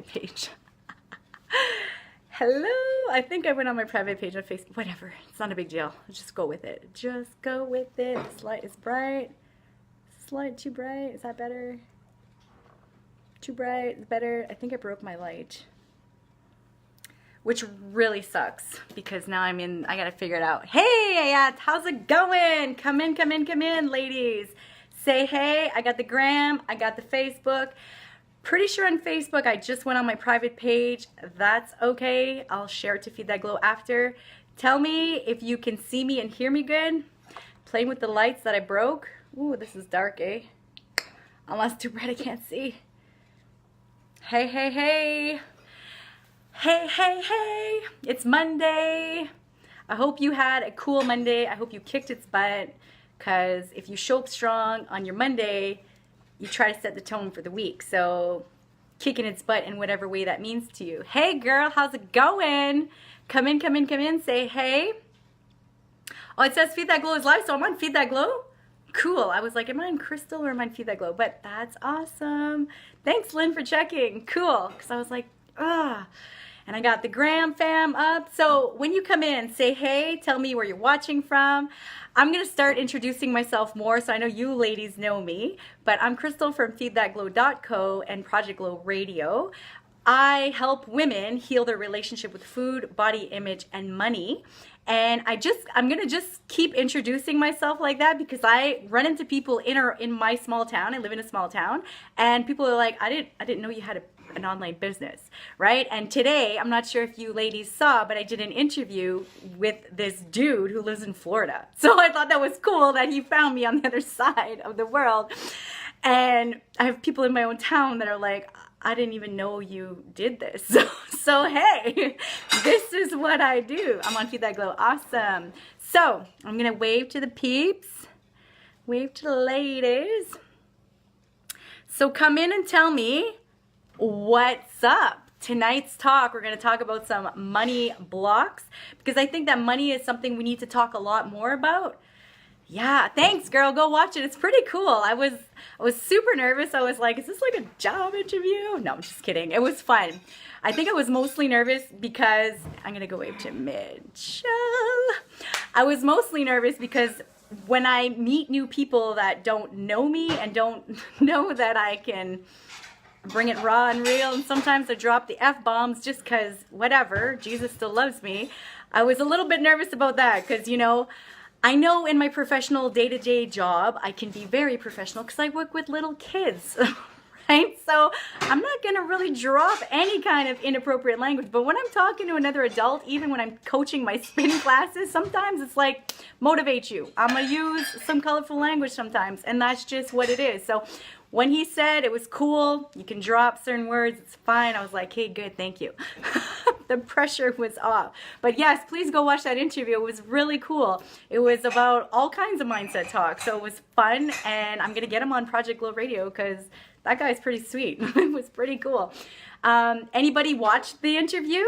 page. Hello. I think I went on my private page on Facebook. Whatever. It's not a big deal. Just go with it. Just go with it. This light is bright. This light too bright. Is that better? Too bright. It's better. I think I broke my light, which really sucks because now I gotta figure it out. Hey, Ayat, how's it going? Come in, ladies. Say hey. I got the gram. I got the Facebook. Pretty sure on Facebook I just went on my private page. That's okay. I'll share it to Feed That Glow after. Tell me if you can see me and hear me good. Playing with the lights that I broke. Ooh, this is dark, eh? Unless it's too bright I can't see. Hey, hey, hey. Hey, hey, hey. It's Monday. I hope you had a cool Monday. I hope you kicked its butt. Because if you show up strong on your Monday, you try to set the tone for the week. So kicking its butt in whatever way that means to you. Hey girl, how's it going? Come in, say hey. Oh, it says Feed That Glow is live, so I'm on Feed That Glow? Cool. I was like, am I on Crystal or am I on Feed That Glow? But that's awesome. Thanks, Lynn, for checking. Cool. Because I was like, ah. And I got the gram fam up. So when you come in, say hey, tell me where you're watching from. I'm going to start introducing myself more, so I know you ladies know me. But I'm Crystal from feedthatglow.co and Project Glow Radio. I help women heal their relationship with food, body image, and money. And I'm going to just keep introducing myself like that because I run into people in my small town. I live in a small town. And people are like, I didn't know you had an online business, right? And today, I'm not sure if you ladies saw, but I did an interview with this dude who lives in Florida. So I thought that was cool that he found me on the other side of the world. And I have people in my own town that are like, I didn't even know you did this. So hey, this is what I do. I'm on Feed That Glow. Awesome. So I'm going to wave to the peeps. Wave to the ladies. So come in and tell me what's up. Tonight's talk, we're going to talk about some money blocks because I think that money is something we need to talk a lot more about. Yeah, thanks, girl. Go watch it. It's pretty cool. I was super nervous. I was like, is this like a job interview? No, I'm just kidding. It was fun. I think I was mostly nervous because I'm going to go wave to Mitch. I was mostly nervous because when I meet new people that don't know me and don't know that I can bring it raw and real, and sometimes I drop the F-bombs just because whatever, Jesus still loves me. I was a little bit nervous about that because, you know, I know in my professional day-to-day job, I can be very professional because I work with little kids, right? So I'm not going to really drop any kind of inappropriate language. But when I'm talking to another adult, even when I'm coaching my spin classes, sometimes it's like, motivate you. I'm going to use some colorful language sometimes, and that's just what it is. So when he said it was cool, you can drop certain words, it's fine. I was like, hey, good, thank you. The pressure was off. But yes, please go watch that interview. It was really cool. It was about all kinds of mindset talk. So it was fun, and I'm going to get him on Project Glow Radio because that guy's pretty sweet. It was pretty cool. Anybody watched the interview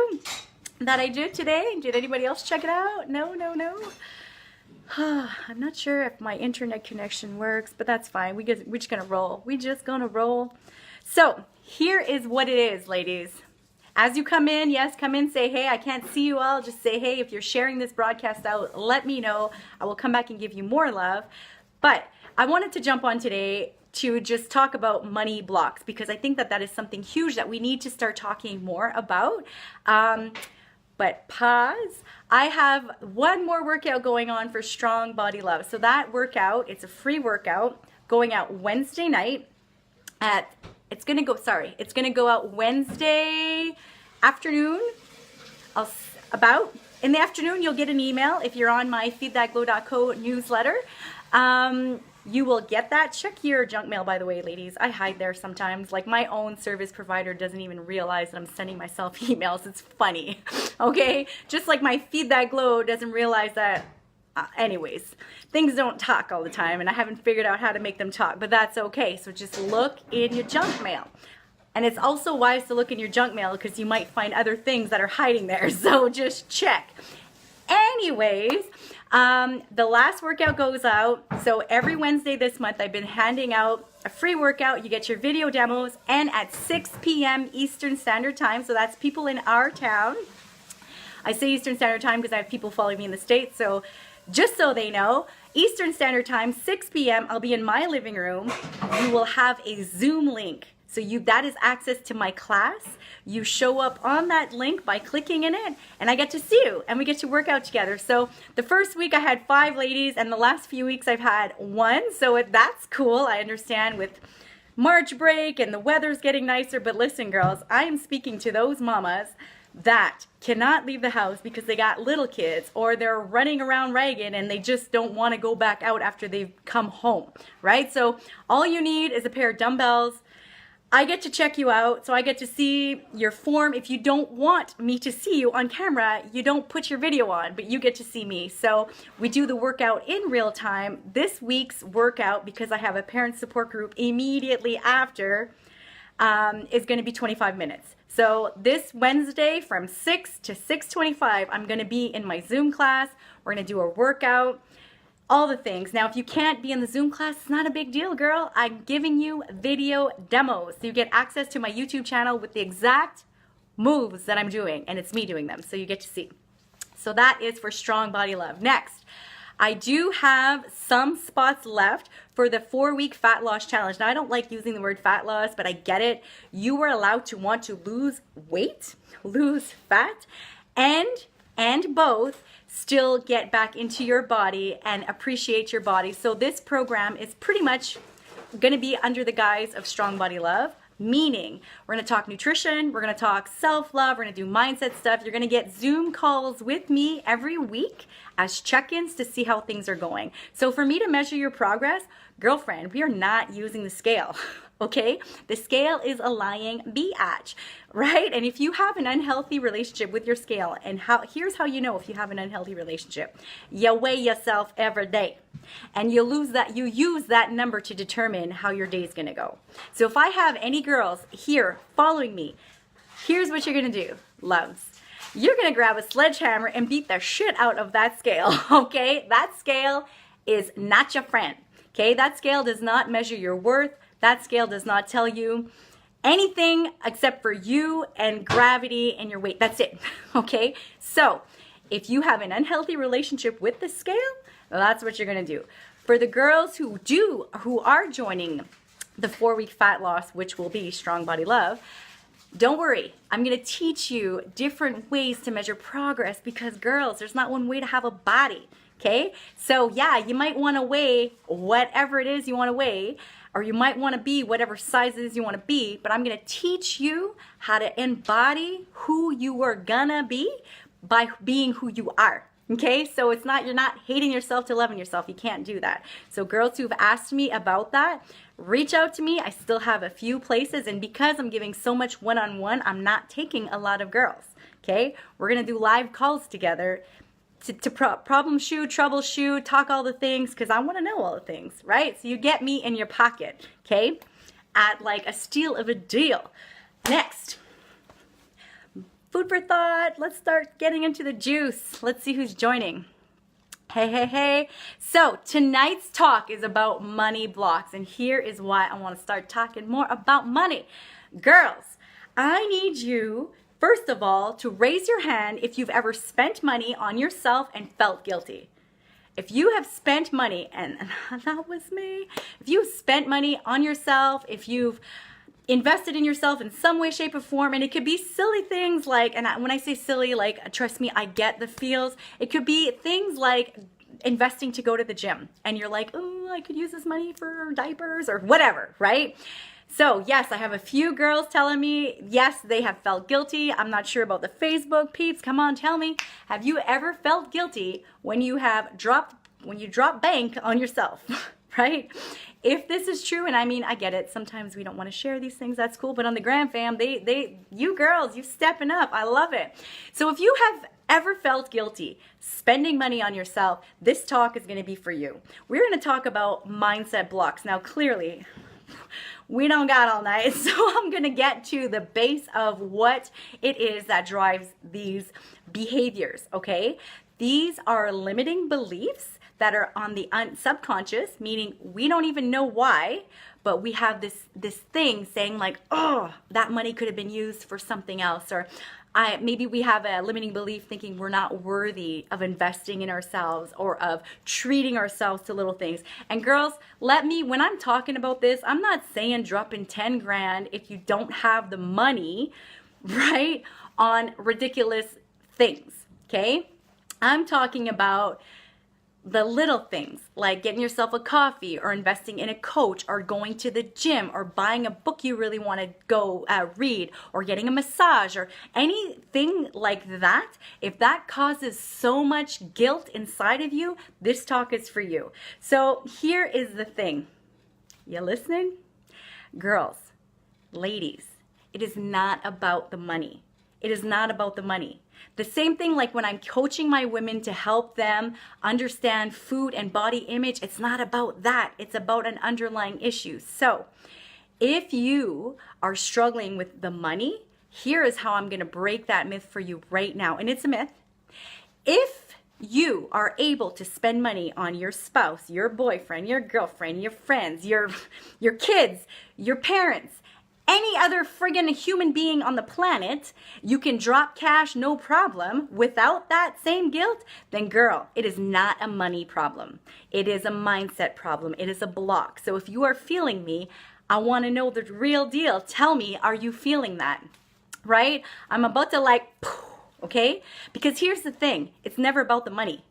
that I did today? Did anybody else check it out? No. I'm not sure if my internet connection works, but that's fine. We're just gonna roll. We're just gonna roll. So here is what it is, ladies. As you come in, yes, come in, say hey. I can't see you all. Just say hey. If you're sharing this broadcast out, let me know. I will come back and give you more love. But I wanted to jump on today to just talk about money blocks because I think that is something huge that we need to start talking more about. But pause. I have one more workout going on for Strong Body Love. So that workout, it's a free workout going out Wednesday night it's gonna go out Wednesday afternoon. In the afternoon, you'll get an email if you're on my feedthatglow.co newsletter. You will get that. Check your junk mail, by the way, ladies. I hide there sometimes. Like, my own service provider doesn't even realize that I'm sending myself emails. It's funny, okay? Just like my Feed That Glow doesn't realize that. Anyways, things don't talk all the time, and I haven't figured out how to make them talk, but that's okay. So just look in your junk mail. And it's also wise to look in your junk mail because you might find other things that are hiding there. So just check. Anyways, The last workout goes out. So every Wednesday this month, I've been handing out a free workout. You get your video demos, and at 6 p.m. Eastern Standard Time. So that's people in our town. I say Eastern Standard Time because I have people following me in the States. So just so they know, Eastern Standard Time, 6 p.m., I'll be in my living room. You will have a Zoom link. So that is access to my class. You show up on that link by clicking in it, and I get to see you, and we get to work out together. So the first week I had 5 ladies, and the last few weeks I've had 1. So that's cool. I understand with March break and the weather's getting nicer. But listen, girls, I am speaking to those mamas that cannot leave the house because they got little kids, or they're running around ragged and they just don't want to go back out after they've come home, right? So all you need is a pair of dumbbells. I get to check you out, so I get to see your form. If you don't want me to see you on camera, you don't put your video on, but you get to see me. So we do the workout in real time. This week's workout, because I have a parent support group immediately after, is going to be 25 minutes. So this Wednesday from 6 to 6:25, I'm going to be in my Zoom class. We're going to do a workout. All the things. Now, if you can't be in the Zoom class, it's not a big deal, girl. I'm giving you video demos. So you get access to my YouTube channel with the exact moves that I'm doing, and it's me doing them, so you get to see. So that is for Strong Body Love. Next, I do have some spots left for the 4-week fat loss challenge. Now, I don't like using the word fat loss, but I get it. You are allowed to want to lose weight, lose fat, and both still get back into your body and appreciate your body. So this program is pretty much going to be under the guise of Strong Body Love, meaning we're going to talk nutrition, we're going to talk self-love, we're going to do mindset stuff. You're going to get Zoom calls with me every week as check-ins to see how things are going. So for me to measure your progress, girlfriend, we are not using the scale. Okay, the scale is a lying biatch, right? And if you have an unhealthy relationship with your scale, and here's how you know if you have an unhealthy relationship: you weigh yourself every day, and you use that number to determine how your day's gonna go. So if I have any girls here following me, here's what you're gonna do, loves. You're gonna grab a sledgehammer and beat the shit out of that scale. Okay, that scale is not your friend. Okay, that scale does not measure your worth. That scale does not tell you anything except for you and gravity and your weight. That's it. Okay? So, if you have an unhealthy relationship with the scale, that's what you're going to do. For the girls who are joining the 4-week fat loss, which will be Strong Body Love, don't worry. I'm going to teach you different ways to measure progress, because girls, there's not one way to have a body. Okay? So, yeah, you might want to weigh whatever it is you want to weigh, or you might want to be whatever sizes you want to be, but I'm going to teach you how to embody who you are gonna be by being who you are. Okay, so you're not hating yourself to loving yourself. You can't do that. So girls who've asked me about that, reach out to me. I still have a few places, and because I'm giving so much one-on-one, I'm not taking a lot of girls. Okay, we're gonna do live calls together to problem shoot, troubleshoot, talk all the things, because I want to know all the things, right? So you get me in your pocket, okay? At like a steal of a deal. Next, food for thought. Let's start getting into the juice. Let's see who's joining. Hey. So tonight's talk is about money blocks, and here is why I want to start talking more about money. Girls, I need you, first of all, to raise your hand if you've ever spent money on yourself and felt guilty. If you have spent money, and that was me, if you've spent money on yourself, if you've invested in yourself in some way, shape, or form, and it could be silly things like, and when I say silly, like, trust me, I get the feels. It could be things like investing to go to the gym, and you're like, oh, I could use this money for diapers or whatever, right? So yes, I have a few girls telling me, yes, they have felt guilty. I'm not sure about the Facebook peeps. Come on, tell me. Have you ever felt guilty when you drop bank on yourself, right? If this is true, and I mean, I get it. Sometimes we don't want to share these things. That's cool. But on the Gram fam, you girls, you stepping up. I love it. So if you have ever felt guilty spending money on yourself, this talk is going to be for you. We're going to talk about mindset blocks. Now, clearly, we don't got all night, so I'm going to get to the base of what it is that drives these behaviors, okay? These are limiting beliefs that are on the subconscious, meaning we don't even know why, but we have this thing saying like, oh, that money could have been used for something else, or maybe we have a limiting belief thinking we're not worthy of investing in ourselves or of treating ourselves to little things. And girls, when I'm talking about this, I'm not saying drop in 10 grand if you don't have the money, right, on ridiculous things, okay? I'm talking about the little things like getting yourself a coffee or investing in a coach or going to the gym or buying a book you really want to go read or getting a massage or anything like that. If that causes so much guilt inside of you, this talk is for you. So here is the thing. You listening? Girls, ladies, it is not about the money. It is not about the money. The same thing like when I'm coaching my women to help them understand food and body image, it's not about that. It's about an underlying issue. So if you are struggling with the money, here is how I'm going to break that myth for you right now. And it's a myth. If you are able to spend money on your spouse, your boyfriend, your girlfriend, your friends, your kids, your parents, any other friggin' human being on the planet, you can drop cash no problem without that same guilt, then girl, it is not a money problem. It is a mindset problem. It is a block. So if you are feeling me, I want to know the real deal. Tell me, are you feeling that? Right? I'm about to okay? Because here's the thing. It's never about the money.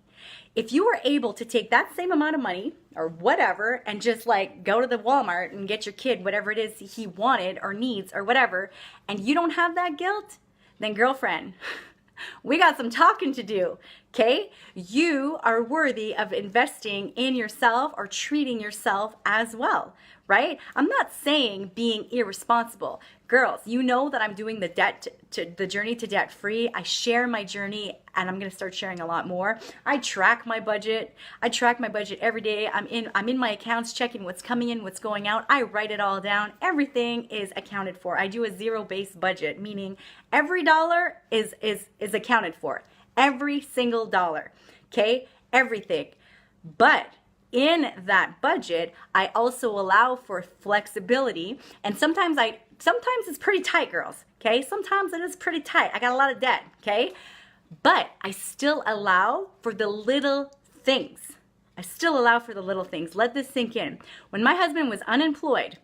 If you were able to take that same amount of money or whatever and just like go to the Walmart and get your kid whatever it is he wanted or needs or whatever, and you don't have that guilt, then girlfriend, we got some talking to do, okay? You are worthy of investing in yourself or treating yourself as well, right? I'm not saying being irresponsible. Girls, you know that I'm doing the journey to debt free. I share my journey and I'm going to start sharing a lot more. I track my budget. I track my budget every day. I'm in my accounts checking what's coming in, what's going out. I write it all down. Everything is accounted for. I do a zero-based budget, meaning every dollar is accounted for. Every single dollar. Okay? Everything. But in that budget, I also allow for flexibility, and sometimes it's pretty tight, girls, okay? Sometimes it is pretty tight. I got a lot of debt, okay? But I still allow for the little things. I still allow for the little things. Let this sink in. When my husband was unemployed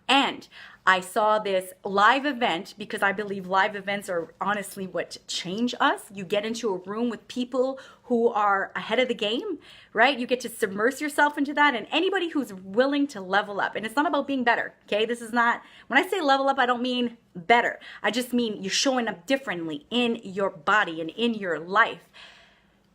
and I saw this live event, because I believe live events are honestly what change us. You get into a room with people who are ahead of the game, right? You get to submerge yourself into that, and anybody who's willing to level up. And it's not about being better, okay? This is not, when I say level up, I don't mean better. I just mean you're showing up differently in your body and in your life.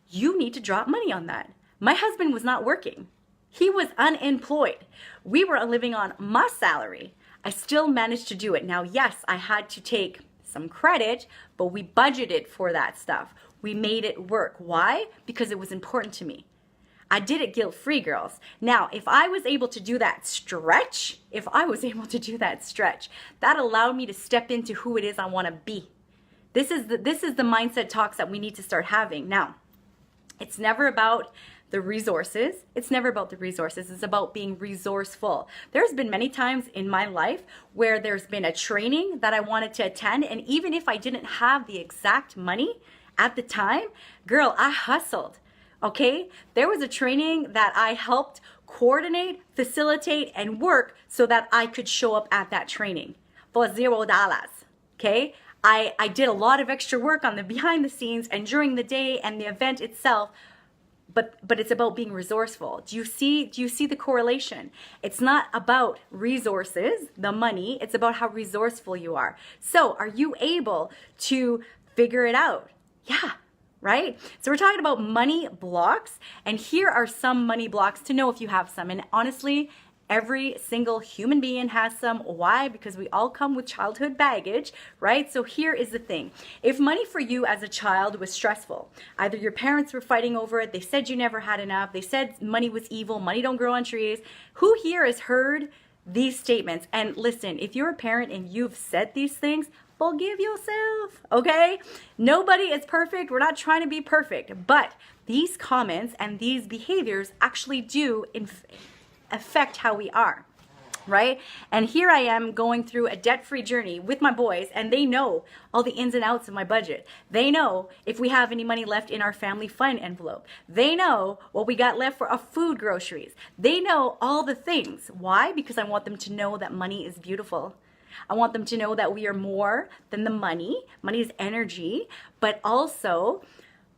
You need to drop money on that. My husband was not working. He was unemployed. We were living on my salary. I still managed to do it. Now, yes, I had to take some credit, but we budgeted for that stuff. We made it work. Why? Because it was important to me. I did it guilt-free, girls. Now, if I was able to do that stretch, that allowed me to step into who it is I want to be. This is the mindset talks that we need to start having. Now, it's never about the resources. It's never about the resources. It's about being resourceful. There's been many times in my life where there's been a training that I wanted to attend, and even if I didn't have the exact money at the time, girl, I hustled, okay? There was a training that I helped coordinate, facilitate, and work so that I could show up at that training for $0, okay? I did a lot of extra work on the behind the scenes and during the day and the event itself, but it's about being resourceful. Do you see the correlation? It's not about resources, the money, it's about how resourceful you are. So are you able to figure it out? Yeah, right? So we're talking about money blocks, and here are some money blocks to know if you have some. And honestly, every single human being has some. Why? Because we all come with childhood baggage, right? So here is the thing. If money for you as a child was stressful, either your parents were fighting over it, they said you never had enough, they said money was evil, money don't grow on trees. Who here has heard these statements? And listen, if you're a parent and you've said these things, Forgive yourself, okay? Nobody is perfect. We're not trying to be perfect, but these comments and these behaviors actually do affect how we are, right? And here I am going through a debt-free journey with my boys, and they know all the ins and outs of my budget. They know if we have any money left in our family fund envelope. They know what we got left for our food groceries. They know all the things. Why? Because I want them to know that money is beautiful. I want them to know that we are more than the money. Money is energy, but also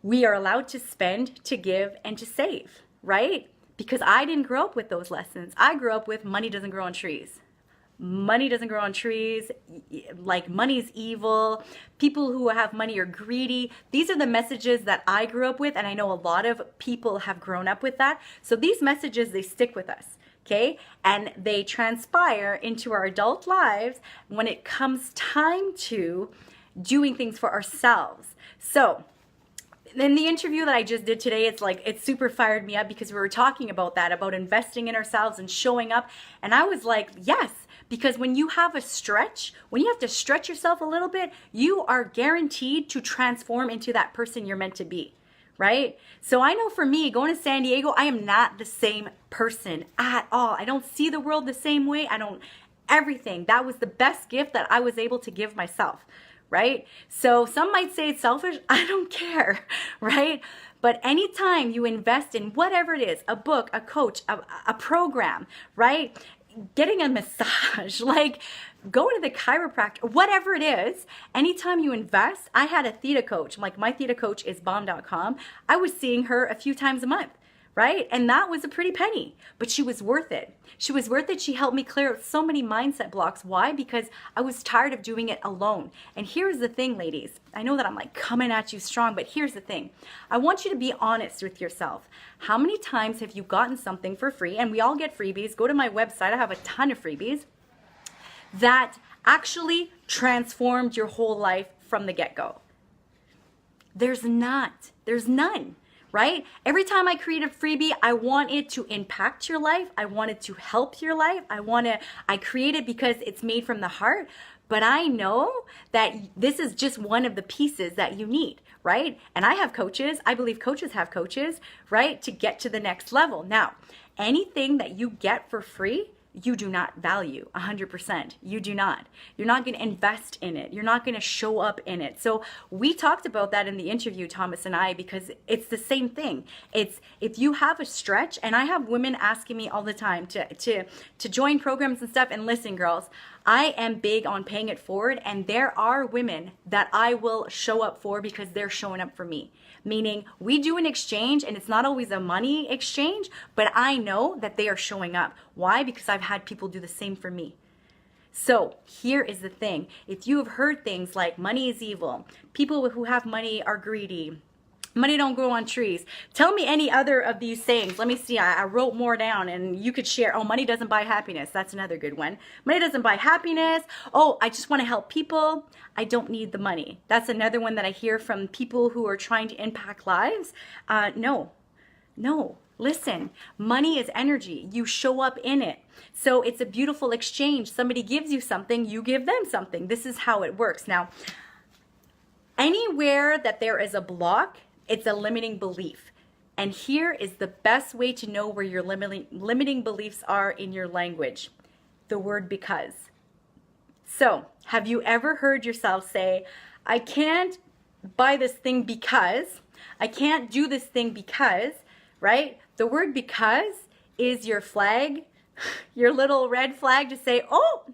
we are allowed to spend, to give, and to save, right? Because I didn't grow up with those lessons. I grew up with money doesn't grow on trees. Money doesn't grow on trees. Like, money is evil. People who have money are greedy. These are the messages that I grew up with, and I know a lot of people have grown up with that. So these messages, they stick with us. Okay, and they transpire into our adult lives when it comes time to doing things for ourselves. So in the interview that I just did today, it's like, it super fired me up because we were talking about that, about investing in ourselves and showing up. And I was like, yes, because when you have a stretch, when you have to stretch yourself a little bit, you are guaranteed to transform into that person you're meant to be. Right? So I know for me, going to San Diego, I am not the same person at all. I don't see the world the same way. Everything. That was the best gift that I was able to give myself, right? So some might say it's selfish. I don't care, right? But anytime you invest in whatever it is, a book, a coach, a program, right? Getting a massage, like going to the chiropractor, whatever it is, anytime you invest. I had a theta coach, like my theta coach is bomb.com. I was seeing her a few times a month, right? And that was a pretty penny, but she was worth it. She was worth it. She helped me clear out so many mindset blocks. Why? Because I was tired of doing it alone. And here's the thing, ladies. I know that I'm like coming at you strong, but here's the thing. I want you to be honest with yourself. How many times have you gotten something for free? And we all get freebies. Go to my website. I have a ton of freebies that actually transformed your whole life from the get-go. There's none, right? Every time I create a freebie, I want it to impact your life. I want it to help your life. I create it because it's made from the heart, but I know that this is just one of the pieces that you need, right? And I have coaches. I believe coaches have coaches, right? To get to the next level. Now, anything that you get for free, you do not value 100%. You do not. You're not going to invest in it. You're not going to show up in it. So we talked about that in the interview, Thomas and I, because it's the same thing. It's if you have a stretch, and I have women asking me all the time to join programs and stuff. And listen, girls, I am big on paying it forward, and there are women that I will show up for because they're showing up for me. Meaning we do an exchange, and it's not always a money exchange, but I know that they are showing up. Why? Because I've had people do the same for me. So here is the thing. If you have heard things like money is evil, people who have money are greedy, money don't grow on trees. Tell me any other of these sayings. Let me see. I wrote more down and you could share. Oh, money doesn't buy happiness. That's another good one. Money doesn't buy happiness. Oh, I just want to help people. I don't need the money. That's another one that I hear from people who are trying to impact lives. No. Listen, money is energy. You show up in it. So it's a beautiful exchange. Somebody gives you something, you give them something. This is how it works. Now, anywhere that there is a block, it's a limiting belief. And here is the best way to know where your limiting beliefs are in your language. The word because. So, have you ever heard yourself say, I can't buy this thing because, I can't do this thing because, right? The word because is your flag, your little red flag to say, oh,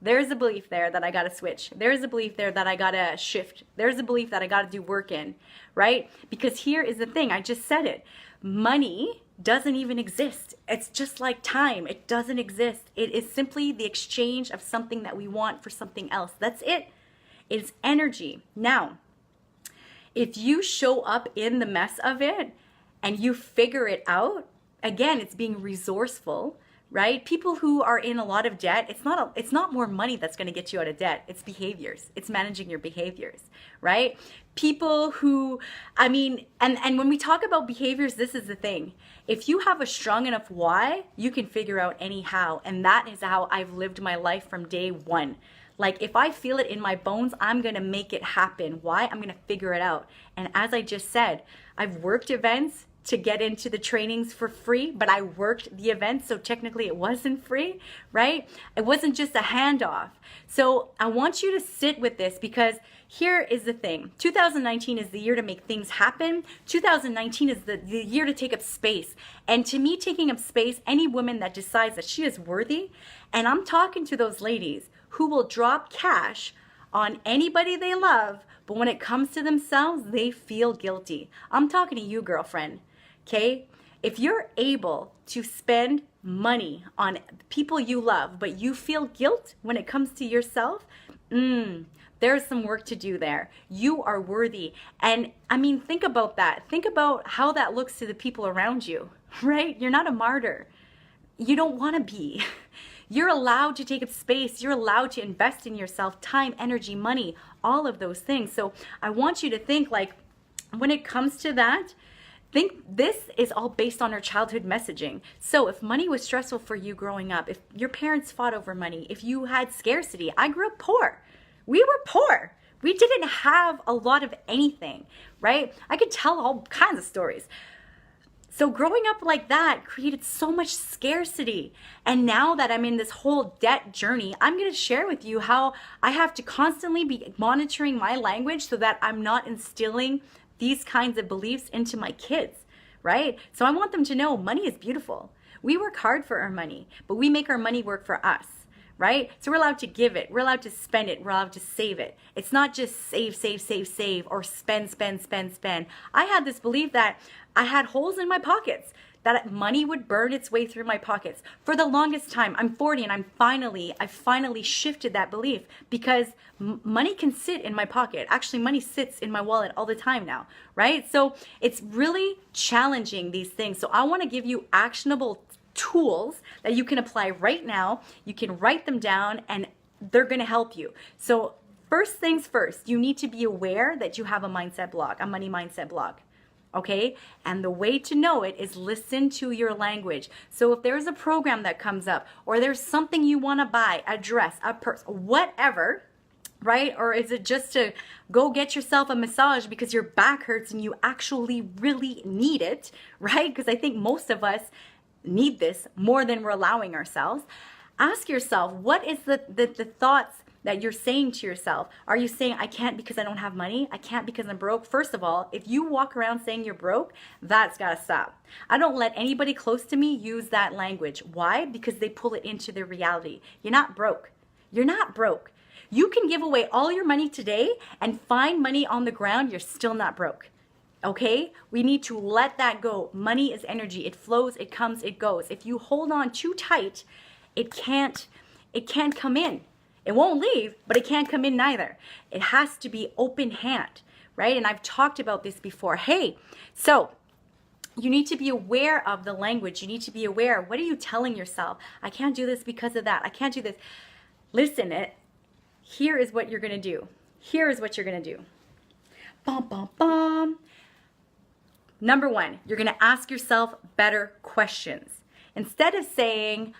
there's a belief there that I got to switch. There's a belief there that I got to shift. There's a belief that I got to do work in, right? Because here is the thing. I just said it. Money doesn't even exist. It's just like time. It doesn't exist. It is simply the exchange of something that we want for something else. That's it. It's energy. Now, if you show up in the mess of it and you figure it out, again, it's being resourceful, right? People who are in a lot of debt, it's not more money that's going to get you out of debt. It's behaviors. It's managing your behaviors, right? People who, and when we talk about behaviors, this is the thing. If you have a strong enough why, you can figure out any how. And that is how I've lived my life from day one. Like if I feel it in my bones, I'm going to make it happen. Why? I'm going to figure it out. And as I just said, I've worked events to get into the trainings for free, but I worked the event, so technically it wasn't free, right? It wasn't just a handoff. So I want you to sit with this, because here is the thing. 2019 is the year to make things happen. 2019 is the year to take up space. And to me, taking up space, any woman that decides that she is worthy, and I'm talking to those ladies who will drop cash on anybody they love, but when it comes to themselves, they feel guilty. I'm talking to you, girlfriend. Okay, if you're able to spend money on people you love, but you feel guilt when it comes to yourself, there's some work to do there. You are worthy. And I mean, think about that. Think about how that looks to the people around you, right? You're not a martyr. You don't want to be. You're allowed to take up space. You're allowed to invest in yourself, time, energy, money, all of those things. So I want you to think, like, when it comes to that, think this is all based on our childhood messaging. So if money was stressful for you growing up, if your parents fought over money, if you had scarcity, I grew up poor. We were poor. We didn't have a lot of anything, right? I could tell all kinds of stories. So growing up like that created so much scarcity. And now that I'm in this whole debt journey, I'm going to share with you how I have to constantly be monitoring my language so that I'm not instilling these kinds of beliefs into my kids, right? So I want them to know money is beautiful. We work hard for our money, but we make our money work for us, right? So we're allowed to give it. We're allowed to spend it. We're allowed to save it. It's not just save, save, save, save, or spend, spend, spend, spend. I had this belief that I had holes in my pockets, that money would burn its way through my pockets. For the longest time, I'm 40 and I finally shifted that belief, because money can sit in my pocket. Actually, money sits in my wallet all the time now, right? So it's really challenging, these things. So I want to give you actionable tools that you can apply right now. You can write them down and they're going to help you. So first things first, you need to be aware that you have a mindset block, a money mindset block. Okay? And the way to know it is listen to your language. So if there's a program that comes up, or there's something you want to buy, a dress, a purse, whatever, right? Or is it just to go get yourself a massage because your back hurts and you actually really need it, right? Because I think most of us need this more than we're allowing ourselves. Ask yourself, what is the thoughts that you're saying to yourself? Are you saying, I can't because I don't have money? I can't because I'm broke? First of all, if you walk around saying you're broke, that's got to stop. I don't let anybody close to me use that language. Why? Because they pull it into their reality. You're not broke. You're not broke. You can give away all your money today and find money on the ground. You're still not broke. Okay? We need to let that go. Money is energy. It flows, it comes, it goes. If you hold on too tight, it can't come in. It won't leave, but it can't come in neither. It has to be open hand, right? And I've talked about this before. Hey, so you need to be aware of the language. You need to be aware. What are you telling yourself? I can't do this because of that. I can't do this. Listen, here is what you're going to do. Here is what you're going to do. Bum, bum, bum. Number one, you're going to ask yourself better questions. Instead of saying,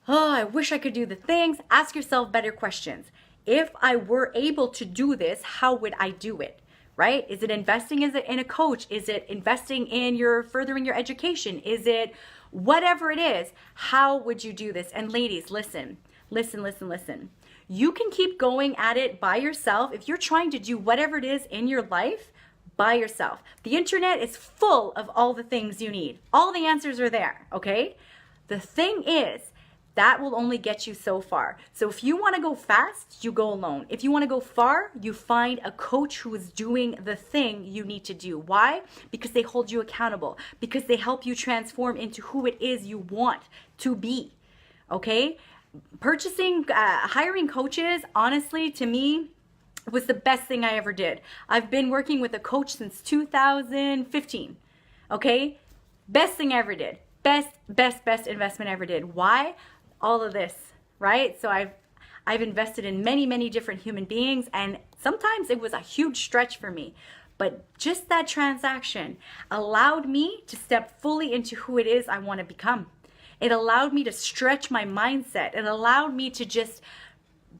oh, I wish I could do the things, ask yourself better questions. If I were able to do this, how would I do it? Right? Is it investing in a coach? Is it investing in furthering your education? Is it whatever it is? How would you do this? And ladies, listen. You can keep going at it by yourself. If you're trying to do whatever it is in your life by yourself, the internet is full of all the things you need. All the answers are there, okay? The thing is, that will only get you so far. So if you want to go fast, you go alone. If you want to go far, you find a coach who is doing the thing you need to do. Why? Because they hold you accountable. Because they help you transform into who it is you want to be. Okay? Hiring coaches, honestly, to me, was the best thing I ever did. I've been working with a coach since 2015. Okay? Best thing I ever did. Best investment I ever did. Why? All of this, right? So I've invested in many different human beings, and sometimes it was a huge stretch for me. But just that transaction allowed me to step fully into who it is I want to become. It allowed me to stretch my mindset. It allowed me to just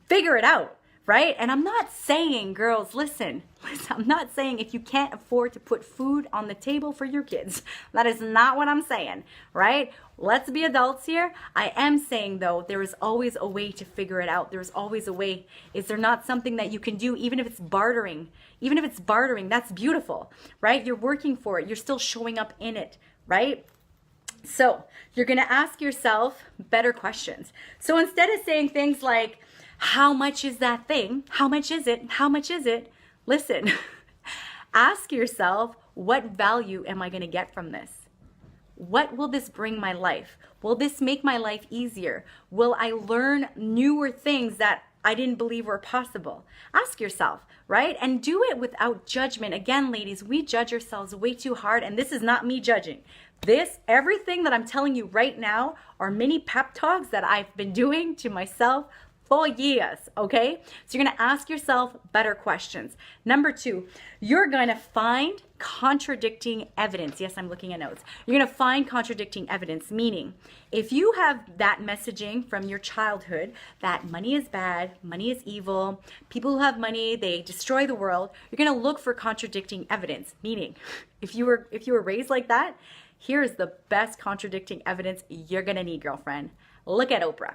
figure it out. right? And I'm not saying, girls, listen, I'm not saying if you can't afford to put food on the table for your kids. That is not what I'm saying, right? Let's be adults here. I am saying, though, there is always a way to figure it out. There's always a way. Is there not something that you can do, even if it's bartering? Even if it's bartering, that's beautiful, right? You're working for it. You're still showing up in it, right? So you're going to ask yourself better questions. So instead of saying things like, how much is that thing? How much is it? How much is it? Listen, ask yourself, what value am I going to get from this? What will this bring my life? Will this make my life easier? Will I learn newer things that I didn't believe were possible? Ask yourself, right? And do it without judgment. Again, ladies, we judge ourselves way too hard, and this is not me judging. Everything that I'm telling you right now are mini pep talks that I've been doing to myself for years, okay? So you're gonna ask yourself better questions. Number 2, you're gonna find contradicting evidence. Yes, I'm looking at notes. You're gonna find contradicting evidence, meaning if you have that messaging from your childhood that money is bad, money is evil, people who have money, they destroy the world, you're gonna look for contradicting evidence, meaning if you were raised like that, here's the best contradicting evidence you're gonna need, girlfriend. Look at Oprah,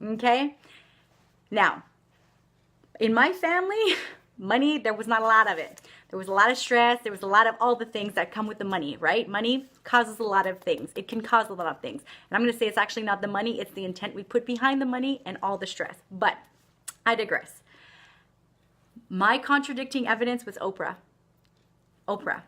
okay? Now, in my family, money, there was not a lot of it. There was a lot of stress. There was a lot of all the things that come with the money, right? Money causes a lot of things. It can cause a lot of things. And I'm going to say it's actually not the money. It's the intent we put behind the money and all the stress. But I digress. My contradicting evidence was Oprah. Oprah.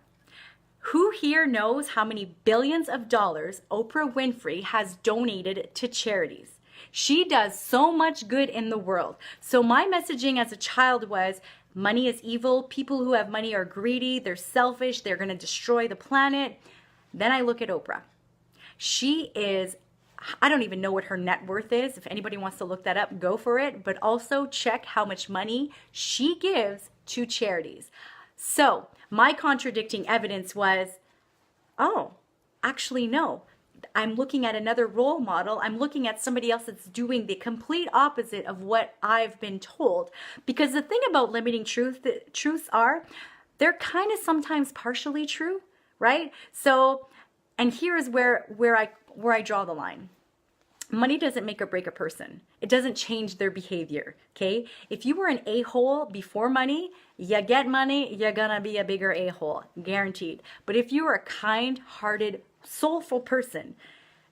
Who here knows how many billions of dollars Oprah Winfrey has donated to charities? She does so much good in the world. So my messaging as a child was, money is evil. People who have money are greedy. They're selfish. They're going to destroy the planet. Then I look at Oprah. She is, I don't even know what her net worth is. If anybody wants to look that up, go for it. But also check how much money she gives to charities. So my contradicting evidence was, oh, actually, no. I'm looking at another role model. I'm looking at somebody else that's doing the complete opposite of what I've been told. Because the thing about limiting truths are, they're kind of sometimes partially true, right? So, and here is where I draw the line. Money doesn't make or break a person. It doesn't change their behavior, okay? If you were an a-hole before money, you get money, you're gonna be a bigger a-hole, guaranteed. But if you are a kind-hearted, soulful person,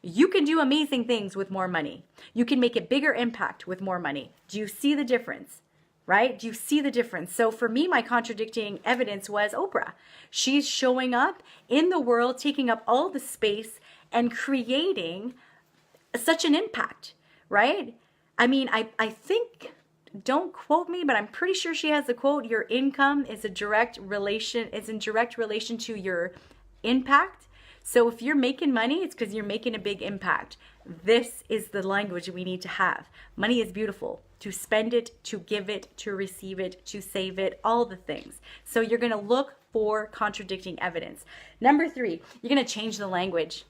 you can do amazing things with more money. You can make a bigger impact with more money. Do you see the difference? Right? Do you see the difference? So for me, my contradicting evidence was Oprah. She's showing up in the world, taking up all the space and creating such an impact, right? I mean, I think, don't quote me, but I'm pretty sure she has the quote, your income is in direct relation to your impact. So if you're making money, it's because you're making a big impact. This is the language we need to have. Money is beautiful. To spend it, to give it, to receive it, to save it, all the things. So you're going to look for contradicting evidence. Number 3, you're going to change the language.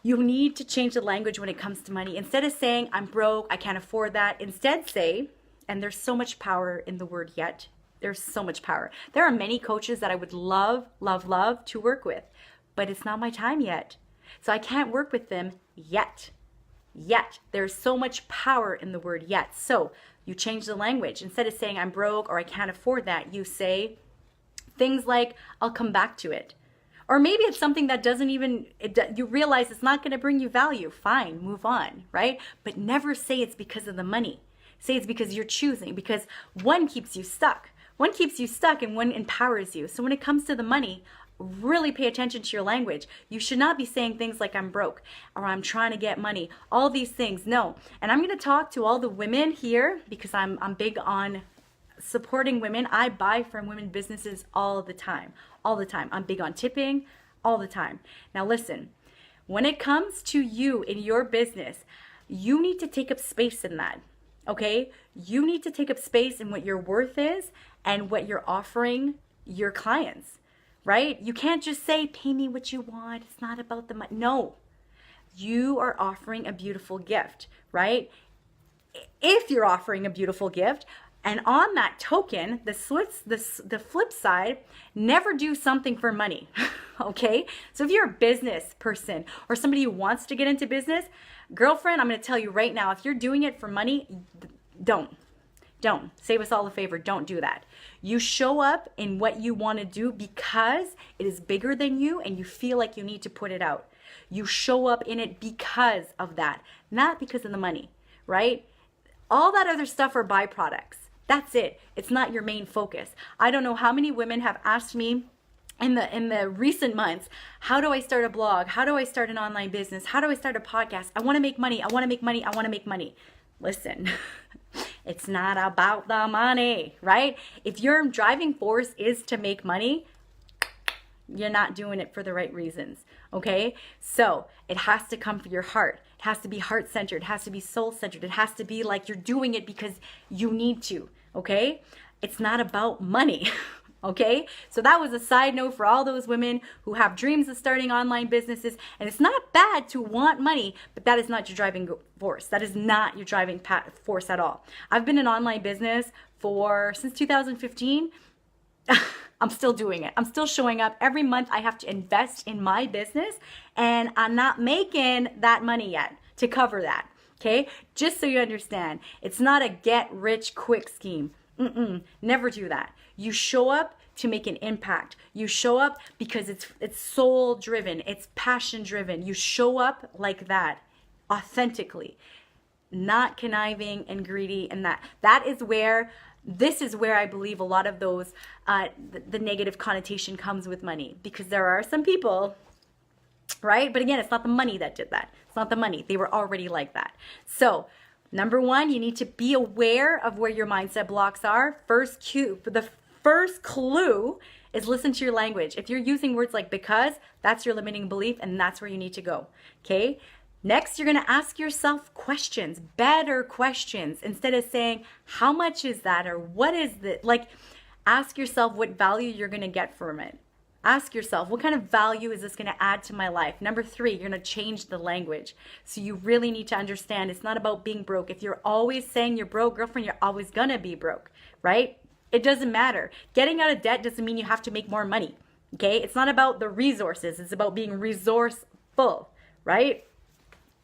You need to change the language when it comes to money. Instead of saying, I'm broke, I can't afford that, instead say, and there's so much power in the word yet. There's so much power. There are many coaches that I would love to work with, but it's not my time yet. So I can't work with them yet. There's so much power in the word yet. So you change the language. Instead of saying I'm broke or I can't afford that, you say things like, I'll come back to it. Or maybe it's something that you realize it's not going to bring you value. Fine, move on, right? But never say it's because of the money. Say it's because you're choosing, because one keeps you stuck. One keeps you stuck and one empowers you. So when it comes to the money, really pay attention to your language. You should not be saying things like I'm broke or I'm trying to get money, all these things. No. And I'm going to talk to all the women here because I'm big on supporting women. I buy from women businesses all the time. I'm big on tipping all the time. Now listen, when it comes to you in your business, you need to take up space in that. Okay? You need to take up space in what your worth is and what you're offering your clients. Right? You can't just say, pay me what you want. It's not about the money. No. You are offering a beautiful gift, right? If you're offering a beautiful gift, And on that token, the flip side, never do something for money, okay? So if you're a business person or somebody who wants to get into business, girlfriend, I'm gonna tell you right now, if you're doing it for money, don't. Save us all a favor, don't do that. You show up in what you wanna do because it is bigger than you and you feel like you need to put it out. You show up in it because of that, not because of the money, right? All that other stuff are byproducts. That's it. It's not your main focus. I don't know how many women have asked me in the recent months, how do I start a blog? How do I start an online business? How do I start a podcast? I want to make money. I want to make money. I want to make money. Listen, it's not about the money, right? If your driving force is to make money, you're not doing it for the right reasons, okay? So it has to come from your heart. It has to be heart-centered. It has to be soul-centered. It has to be like you're doing it because you need to, okay? It's not about money, okay? So that was a side note for all those women who have dreams of starting online businesses. And it's not bad to want money, but that is not your driving force. That is not your driving force at all. I've been in online business since 2015. I'm still doing it. I'm still showing up. Every month I have to invest in my business and I'm not making that money yet to cover that. Okay? Just so you understand, it's not a get rich quick scheme. Never do that. You show up to make an impact. You show up because it's soul driven. It's passion driven. You show up like that authentically, not conniving and greedy and that. This is where I believe a lot of those, the negative connotation comes with money, because there are some people, right? But again, it's not the money that did that. It's not the money. They were already like that. So number one, you need to be aware of where your mindset blocks are. The first clue is listen to your language. If you're using words like because, that's your limiting belief and that's where you need to go, okay? Next, you're going to ask yourself questions, better questions, instead of saying, how much is that? Or what is it? Like, ask yourself what value you're going to get from it. Ask yourself, what kind of value is this going to add to my life? Number three, you're going to change the language. So you really need to understand it's not about being broke. If you're always saying you're broke, girlfriend, you're always going to be broke, right? It doesn't matter. Getting out of debt doesn't mean you have to make more money, okay? It's not about the resources. It's about being resourceful, right?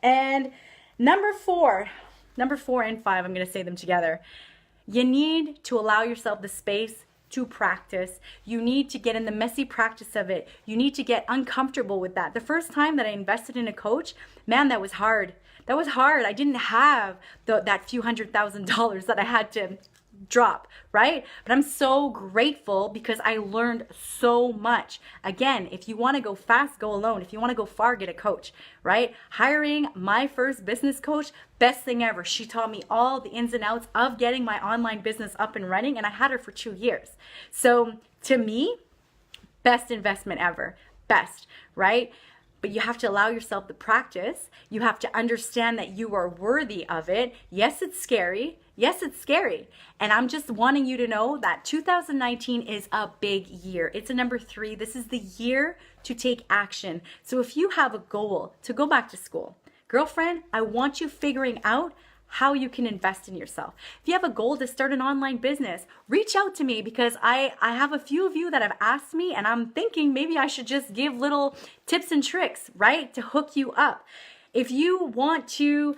And number four and five, I'm going to say them together. You need to allow yourself the space to practice. You need to get in the messy practice of it. You need to get uncomfortable with that. The first time that I invested in a coach, man, that was hard. That was hard. I didn't have that few $100,000 that I had to drop, right? But I'm so grateful because I learned so much. Again, if you want to go fast, go alone. If you want to go far, get a coach, right? Hiring my first business coach, best thing ever. She taught me all the ins and outs of getting my online business up and running, and I had her for 2 years. So to me, best investment ever. Best, right? But you have to allow yourself the practice. You have to understand that you are worthy of it. Yes, it's scary. Yes, it's scary. And I'm just wanting you to know that 2019 is a big year. It's a number 3. This is the year to take action. So if you have a goal to go back to school, girlfriend, I want you figuring out how you can invest in yourself. If you have a goal to start an online business, reach out to me, because I have a few of you that have asked me, and I'm thinking maybe I should just give little tips and tricks, right, to hook you up. If you want to,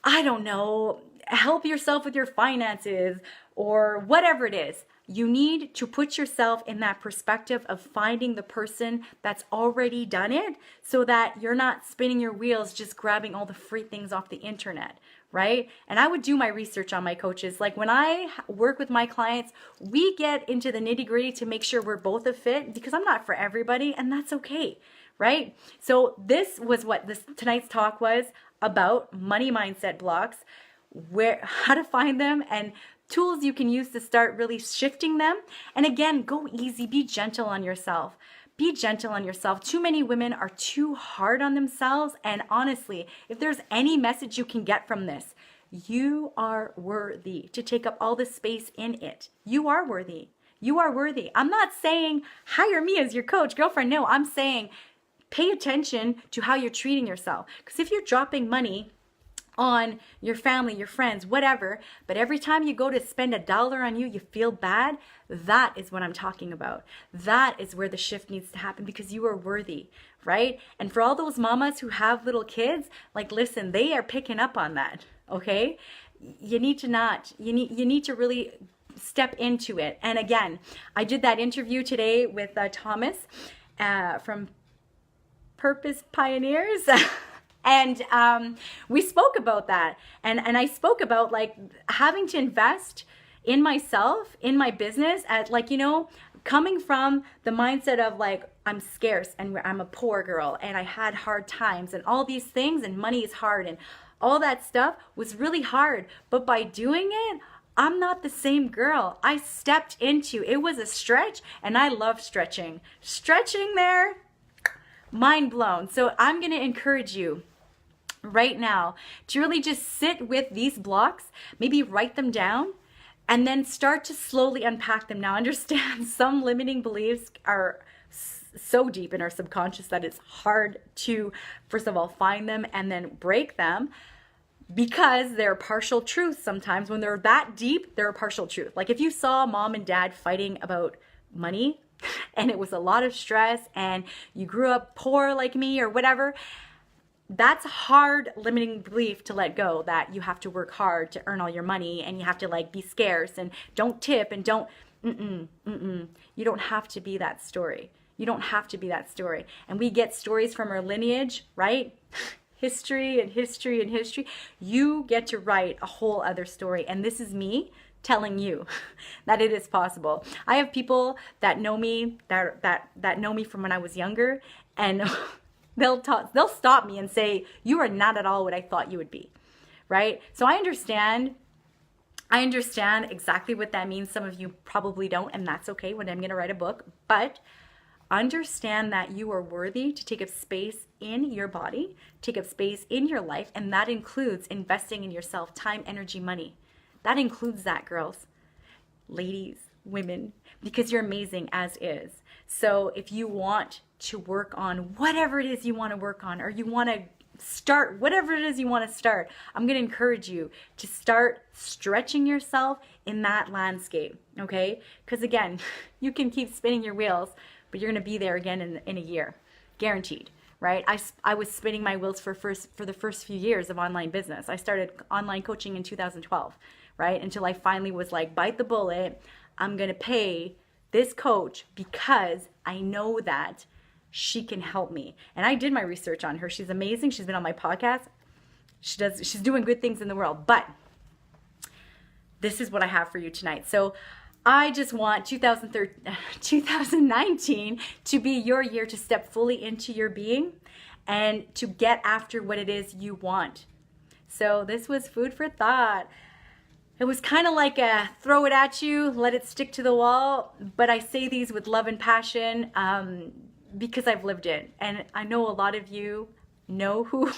I don't know, help yourself with your finances or whatever it is, you need to put yourself in that perspective of finding the person that's already done it, so that you're not spinning your wheels just grabbing all the free things off the internet, right? And I would do my research on my coaches. Like when I work with my clients, we get into the nitty-gritty to make sure we're both a fit, because I'm not for everybody, and that's okay, right? So this was what tonight's talk was about: money mindset blocks, how to find them, and tools you can use to start really shifting them. And again, go easy, be gentle on yourself. Be gentle on yourself. Too many women are too hard on themselves. And honestly, if there's any message you can get from this, you are worthy to take up all the space in it. You are worthy. You are worthy. I'm not saying hire me as your coach, girlfriend. No, I'm saying pay attention to how you're treating yourself. Because if you're dropping money on your family, your friends, whatever. But every time you go to spend $1 on you, you feel bad. That is what I'm talking about. That is where the shift needs to happen, because you are worthy, right? And for all those mamas who have little kids, like, listen, they are picking up on that, okay? You need to really step into it. And again, I did that interview today with Thomas from Purpose Pioneers. And we spoke about that. And I spoke about, like, having to invest in myself, in my business, at, like, you know, coming from the mindset of, like, I'm scarce and I'm a poor girl and I had hard times and all these things, and money is hard and all that stuff was really hard. But by doing it, I'm not the same girl. I stepped into, it was a stretch, and I love stretching. Stretching there, mind blown. So I'm going to encourage you right now to really just sit with these blocks, maybe write them down, and then start to slowly unpack them. Now, understand, some limiting beliefs are so deep in our subconscious that it's hard to, first of all, find them and then break them, because they're partial truths. Sometimes when they're that deep, they're a partial truth. Like if you saw mom and dad fighting about money and it was a lot of stress, and you grew up poor like me or whatever, that's a hard limiting belief to let go, that you have to work hard to earn all your money and you have to, like, be scarce and don't tip and don't, You don't have to be that story. You don't have to be that story. And we get stories from our lineage, right? History and history and history. You get to write a whole other story. And this is me telling you that it is possible. I have people that know me, that know me from when I was younger, and they'll stop me and say, you are not at all what I thought you would be, right? So I understand exactly what that means. Some of you probably don't, and that's okay when I'm going to write a book. But understand that you are worthy to take up space in your body, take up space in your life, and that includes investing in yourself, time, energy, money. That includes that, girls, ladies, women, because you're amazing as is. So if you want to work on whatever it is you want to work on, or you want to start whatever it is you want to start, I'm going to encourage you to start stretching yourself in that landscape, okay? Because again, you can keep spinning your wheels, but you're going to be there again in a year, guaranteed, right? I was spinning my wheels for the first few years of online business. I started online coaching in 2012, right? Until I finally was like, bite the bullet. I'm going to pay this coach because I know that she can help me. And I did my research on her. She's amazing. She's been on my podcast. She's doing good things in the world. But this is what I have for you tonight. So I just want 2019 to be your year to step fully into your being and to get after what it is you want. So this was food for thought. It was kind of like a throw it at you, let it stick to the wall. But I say these with love and passion because I've lived it. And I know a lot of you know who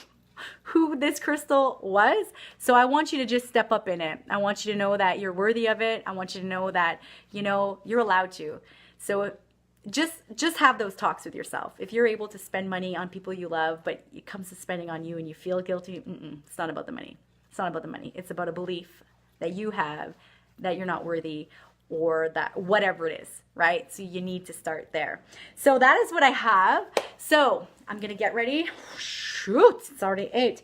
this crystal was. So I want you to just step up in it. I want you to know that you're worthy of it. I want you to know that, you know, you're allowed to. So just have those talks with yourself. If you're able to spend money on people you love, but it comes to spending on you and you feel guilty, it's not about the money. It's not about the money. It's about a belief that you have that you're not worthy, or that whatever it is, right? So you need to start there. So that is what I have. So I'm going to get ready. Shoot, it's already 8.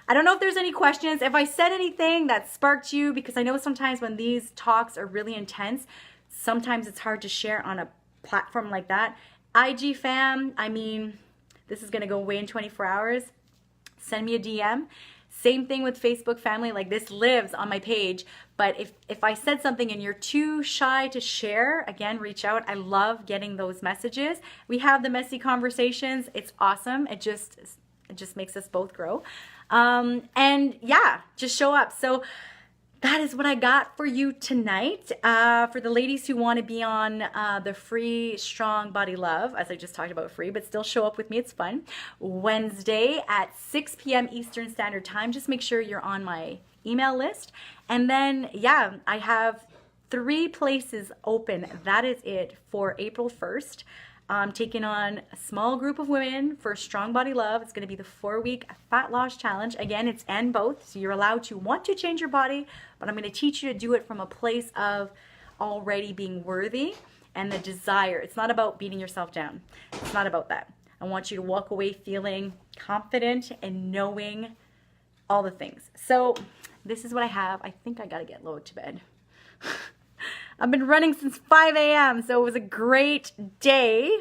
I don't know if there's any questions. If I said anything that sparked you, because I know sometimes when these talks are really intense, sometimes it's hard to share on a platform like that. IG fam, I mean, this is going to go away in 24 hours. Send me a DM. Same thing with Facebook family, like this lives on my page. But if I said something and you're too shy to share, again, reach out. I love getting those messages. We have the messy conversations. It's awesome. It just makes us both grow. And yeah, just show up. So that is what I got for you tonight. For the ladies who want to be on the free Strong Body Love, as I just talked about free, but still show up with me, it's fun. Wednesday at 6 p.m. Eastern Standard Time. Just make sure you're on my email list. And then, yeah, I have 3 places open. That is it for April 1st. I'm taking on a small group of women for Strong Body Love. It's going to be the 4-week fat loss challenge. Again, it's and both. So you're allowed to want to change your body, but I'm going to teach you to do it from a place of already being worthy and the desire. It's not about beating yourself down. It's not about that. I want you to walk away feeling confident and knowing all the things. So this is what I have. I think I got to get Loic to bed. I've been running since 5 a.m. so it was a great day.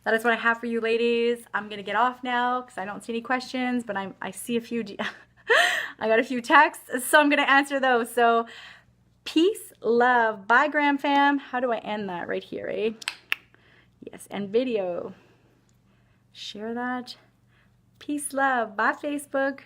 That is what I have for you, ladies. I'm gonna get off now because I don't see any questions, but I see a few. I got a few texts, so I'm gonna answer those. So peace, love, bye, Gram fam. How do I end that? Right here, eh? Yes, and video. Share that. Peace, love, bye, Facebook.